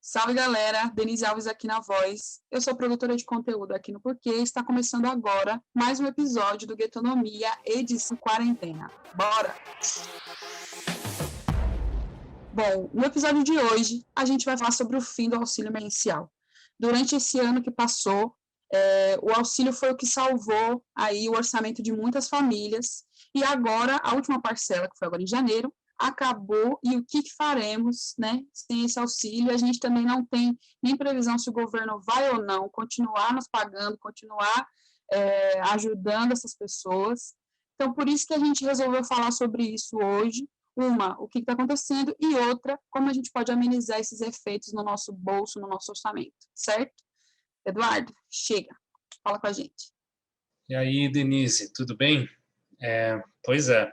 Salve, galera! Denise Alves aqui na voz. Eu sou produtora de conteúdo aqui no Porquê e está começando agora mais um episódio do Guetonomia Edição Quarentena. Bora! Bom, no episódio de hoje, a gente vai falar sobre o fim do auxílio emergencial. Durante esse ano que passou, o auxílio foi o que salvou aí o orçamento de muitas famílias, e agora, a última parcela, que foi agora em janeiro, acabou, e o que faremos, né, sem esse auxílio? A gente também não tem nem previsão se o governo vai ou não continuar nos pagando, continuar ajudando essas pessoas. Então, por isso que a gente resolveu falar sobre isso hoje. Uma, o que está acontecendo, e outra, como a gente pode amenizar esses efeitos no nosso bolso, no nosso orçamento, certo? Eduardo, chega, fala com a gente. E aí, Denise, tudo bem? Pois é,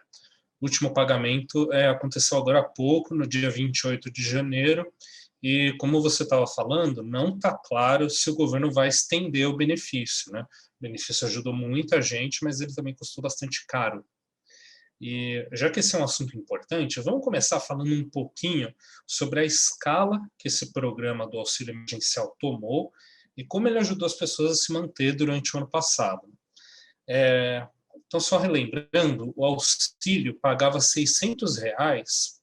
o último pagamento aconteceu agora há pouco, no dia 28 de janeiro, e como você estava falando, não está claro se o governo vai estender o benefício, né? O benefício ajudou muita gente, mas ele também custou bastante caro. E já que esse é um assunto importante, vamos começar falando um pouquinho sobre a escala que esse programa do auxílio emergencial tomou e como ele ajudou as pessoas a se manter durante o ano passado. Então, só relembrando, o auxílio pagava R$ 600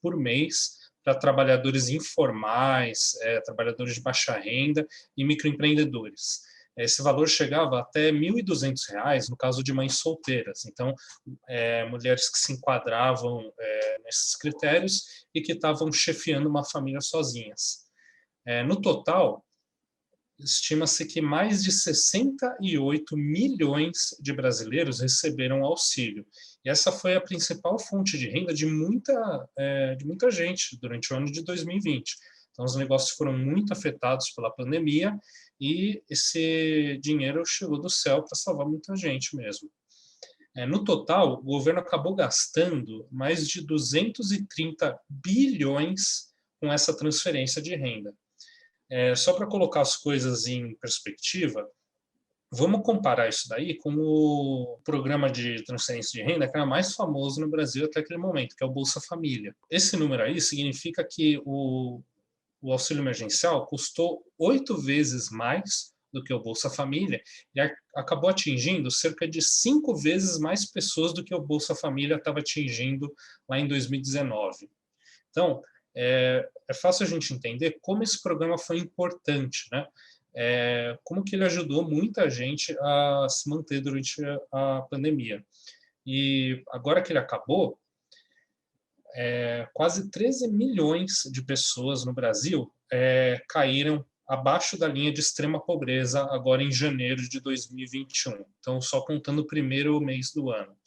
por mês para trabalhadores informais, trabalhadores de baixa renda e microempreendedores. Esse valor chegava até R$ 1.200 no caso de mães solteiras. Então, mulheres que se enquadravam nesses critérios e que estavam chefiando uma família sozinhas. No total, estima-se que mais de 68 milhões de brasileiros receberam auxílio. E essa foi a principal fonte de renda de muita gente durante o ano de 2020. Então, os negócios foram muito afetados pela pandemia e esse dinheiro chegou do céu para salvar muita gente mesmo. No total, o governo acabou gastando mais de 230 bilhões com essa transferência de renda. Só para colocar as coisas em perspectiva, vamos comparar isso daí com o programa de transferência de renda que era mais famoso no Brasil até aquele momento, que é o Bolsa Família. Esse número aí significa que o auxílio emergencial custou 8 vezes mais do que o Bolsa Família e acabou atingindo cerca de 5 vezes mais pessoas do que o Bolsa Família estava atingindo lá em 2019. Então, é fácil a gente entender como esse programa foi importante, né? Como que ele ajudou muita gente a se manter durante a pandemia. E agora que ele acabou, quase 13 milhões de pessoas no Brasil caíram abaixo da linha de extrema pobreza agora em janeiro de 2021. Então, só contando o primeiro mês do ano.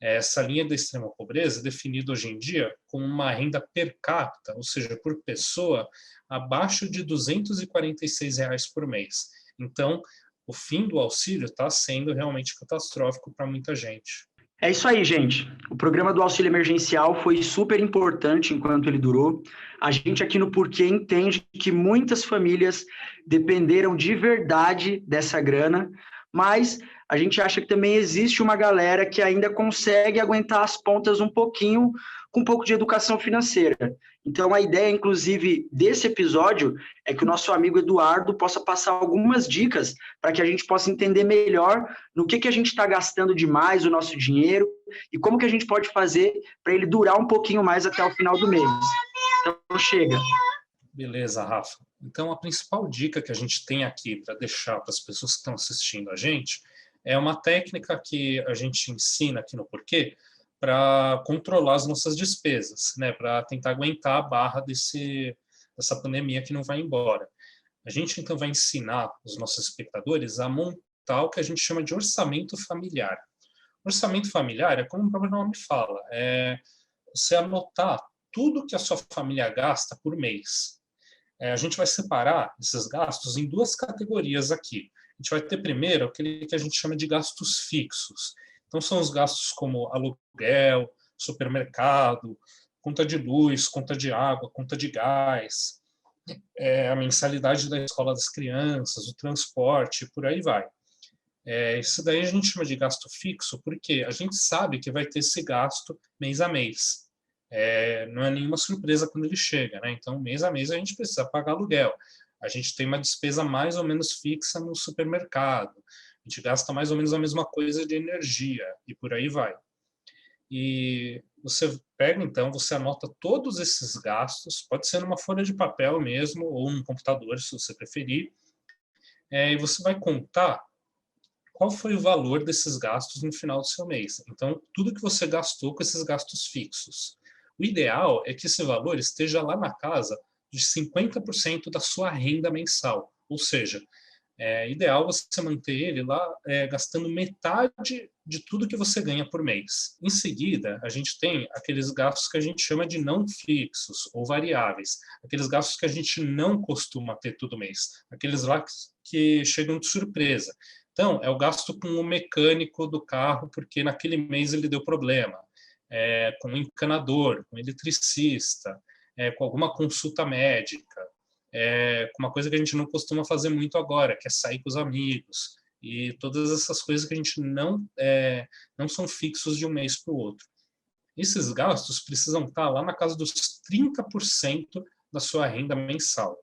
Essa linha da extrema pobreza é definida hoje em dia como uma renda per capita, ou seja, por pessoa, abaixo de R$ 246 por mês. Então, o fim do auxílio está sendo realmente catastrófico para muita gente. É isso aí, gente. O programa do auxílio emergencial foi super importante enquanto ele durou. A gente aqui no Porquê entende que muitas famílias dependeram de verdade dessa grana, mas a gente acha que também existe uma galera que ainda consegue aguentar as pontas um pouquinho, com um pouco de educação financeira. Então, a ideia, inclusive, desse episódio é que o nosso amigo Eduardo possa passar algumas dicas para que a gente possa entender melhor no que a gente está gastando demais o nosso dinheiro e como que a gente pode fazer para ele durar um pouquinho mais até o final do mês. Então, chega. Beleza, Rafa. Então, a principal dica que a gente tem aqui para deixar para as pessoas que estão assistindo a gente é uma técnica que a gente ensina aqui no Porquê para controlar as nossas despesas, né? Para tentar aguentar a barra dessa pandemia que não vai embora. A gente, então, vai ensinar os nossos espectadores a montar o que a gente chama de orçamento familiar. Orçamento familiar é como o próprio nome fala, você anotar tudo que a sua família gasta por mês. A gente vai separar esses gastos em duas categorias aqui. A gente vai ter primeiro aquele que a gente chama de gastos fixos. Então, são os gastos como aluguel, supermercado, conta de luz, conta de água, conta de gás, a mensalidade da escola das crianças, o transporte, por aí vai. Isso daí a gente chama de gasto fixo porque a gente sabe que vai ter esse gasto mês a mês. não é nenhuma surpresa quando ele chega, né? Então, mês a mês, a gente precisa pagar aluguel. A gente tem uma despesa mais ou menos fixa no supermercado. A gente gasta mais ou menos a mesma coisa de energia, e por aí vai. E você pega, então, você anota todos esses gastos, pode ser numa folha de papel mesmo, ou num computador, se você preferir, e você vai contar qual foi o valor desses gastos no final do seu mês. Então, tudo que você gastou com esses gastos fixos. O ideal é que esse valor esteja lá na casa de 50% da sua renda mensal, ou seja, é ideal você manter ele lá gastando metade de tudo que você ganha por mês. Em seguida, a gente tem aqueles gastos que a gente chama de não fixos ou variáveis, aqueles gastos que a gente não costuma ter todo mês, aqueles lá que chegam de surpresa. Então, é o gasto com o mecânico do carro, porque naquele mês ele deu problema, com o encanador, com o eletricista, com alguma consulta médica, com uma coisa que a gente não costuma fazer muito agora, que é sair com os amigos, e todas essas coisas que a gente não são fixos de um mês para o outro. Esses gastos precisam estar lá na casa dos 30% da sua renda mensal.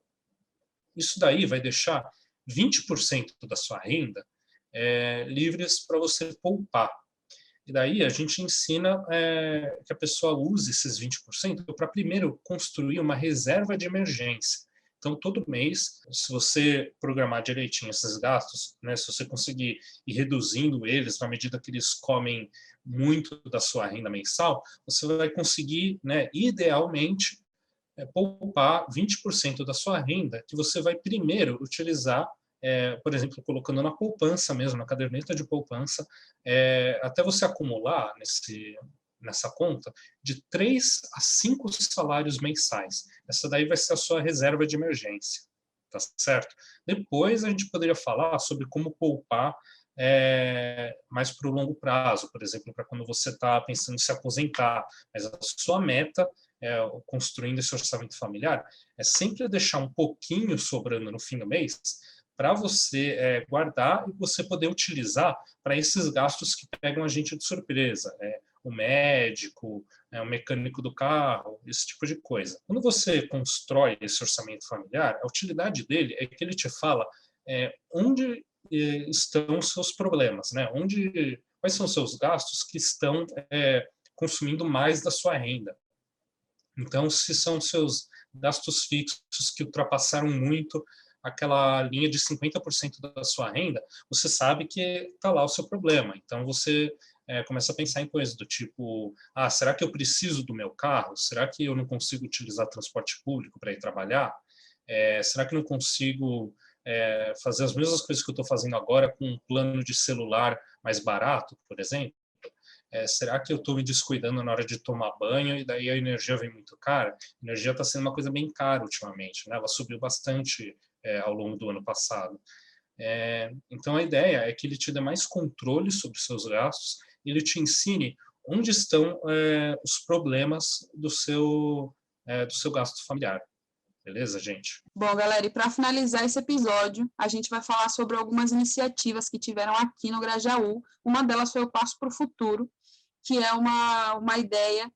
Isso daí vai deixar 20% da sua renda livres para você poupar. E daí a gente ensina que a pessoa use esses 20% para primeiro construir uma reserva de emergência. Então, todo mês, se você programar direitinho esses gastos, né, se você conseguir ir reduzindo eles na medida que eles comem muito da sua renda mensal, você vai conseguir, né, idealmente, poupar 20% da sua renda, que você vai primeiro utilizar, por exemplo, colocando na poupança mesmo, na caderneta de poupança, até você acumular nessa conta de 3 a 5 salários mensais. Essa daí vai ser a sua reserva de emergência, tá certo? Depois a gente poderia falar sobre como poupar mais para o longo prazo, por exemplo, para quando você está pensando em se aposentar, mas a sua meta, construindo esse orçamento familiar, é sempre deixar um pouquinho sobrando no fim do mês para você guardar e você poder utilizar para esses gastos que pegam a gente de surpresa, o médico, o mecânico do carro, esse tipo de coisa. Quando você constrói esse orçamento familiar, a utilidade dele é que ele te fala onde estão os seus problemas, né? Quais são os seus gastos que estão consumindo mais da sua renda. Então, se são seus gastos fixos que ultrapassaram muito aquela linha de 50% da sua renda, você sabe que está lá o seu problema. Então, você começa a pensar em coisas do tipo, será que eu preciso do meu carro? Será que eu não consigo utilizar transporte público para ir trabalhar? Será que não consigo fazer as mesmas coisas que eu estou fazendo agora com um plano de celular mais barato, por exemplo? Será que eu estou me descuidando na hora de tomar banho e daí a energia vem muito cara? A energia está sendo uma coisa bem cara ultimamente, né? Ela subiu bastante ao longo do ano passado. Então a ideia é que ele te dê mais controle sobre os seus gastos e ele te ensine onde estão os problemas do seu gasto familiar. Beleza, gente? Bom, galera, e para finalizar esse episódio, a gente vai falar sobre algumas iniciativas que tiveram aqui no Grajaú. Uma delas foi o Passo para o Futuro, que é uma ideia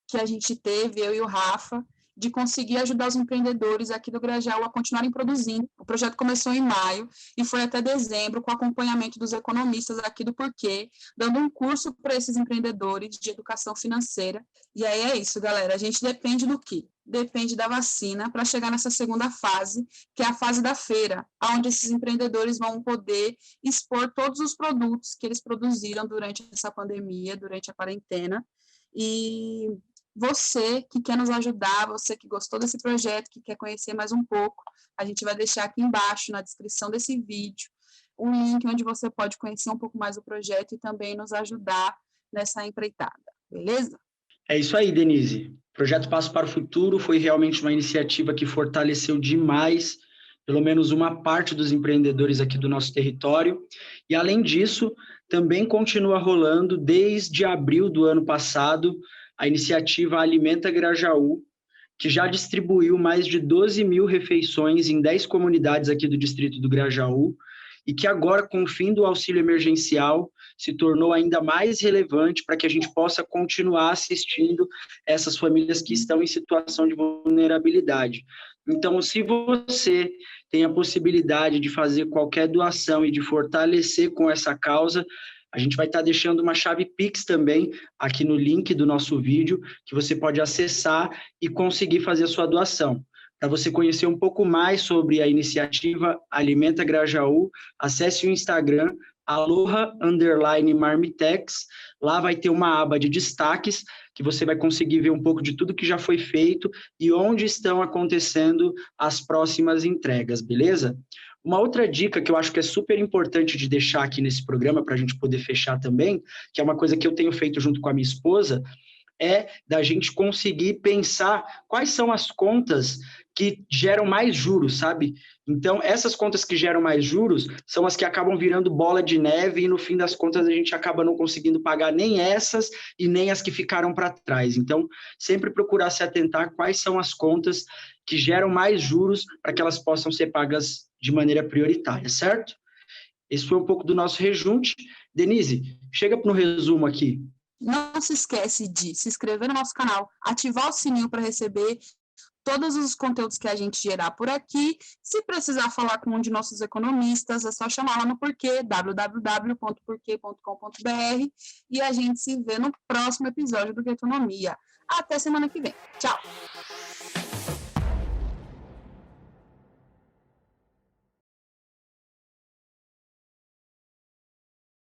que a gente teve, eu e o Rafa, de conseguir ajudar os empreendedores aqui do Grajaú a continuarem produzindo. O projeto começou em maio e foi até dezembro, com acompanhamento dos economistas aqui do Porquê, dando um curso para esses empreendedores de educação financeira. E aí é isso, galera. A gente depende do quê? Depende da vacina para chegar nessa segunda fase, que é a fase da feira, onde esses empreendedores vão poder expor todos os produtos que eles produziram durante essa pandemia, durante a quarentena. E você que quer nos ajudar, você que gostou desse projeto, que quer conhecer mais um pouco, a gente vai deixar aqui embaixo, na descrição desse vídeo, um link onde você pode conhecer um pouco mais do projeto e também nos ajudar nessa empreitada, beleza? É isso aí, Denise. O Projeto Passo para o Futuro foi realmente uma iniciativa que fortaleceu demais, pelo menos uma parte dos empreendedores aqui do nosso território. E, além disso, também continua rolando, desde abril do ano passado, a iniciativa Alimenta Grajaú, que já distribuiu mais de 12 mil refeições em 10 comunidades aqui do distrito do Grajaú. e que agora, com o fim do auxílio emergencial, se tornou ainda mais relevante para que a gente possa continuar assistindo essas famílias que estão em situação de vulnerabilidade. Então, se você tem a possibilidade de fazer qualquer doação e de fortalecer com essa causa, a gente vai estar deixando uma chave Pix também aqui no link do nosso vídeo, que você pode acessar e conseguir fazer a sua doação. Para você conhecer um pouco mais sobre a iniciativa Alimenta Grajaú, acesse o Instagram, aloha_marmitex. Lá vai ter uma aba de destaques, que você vai conseguir ver um pouco de tudo que já foi feito e onde estão acontecendo as próximas entregas, beleza? Uma outra dica que eu acho que é super importante de deixar aqui nesse programa, para a gente poder fechar também, que é uma coisa que eu tenho feito junto com a minha esposa, é da gente conseguir pensar quais são as contas que geram mais juros, sabe? Então, essas contas que geram mais juros são as que acabam virando bola de neve e, no fim das contas, a gente acaba não conseguindo pagar nem essas e nem as que ficaram para trás. Então, sempre procurar se atentar quais são as contas que geram mais juros para que elas possam ser pagas de maneira prioritária, certo? Esse foi um pouco do nosso rejunte. Denise, chega no resumo aqui. Não se esquece de se inscrever no nosso canal, ativar o sininho para receber todos os conteúdos que a gente gerar por aqui. Se precisar falar com um de nossos economistas, é só chamar lá no Porquê, www.porquê.com.br, e a gente se vê no próximo episódio do Economia. Até semana que vem. Tchau!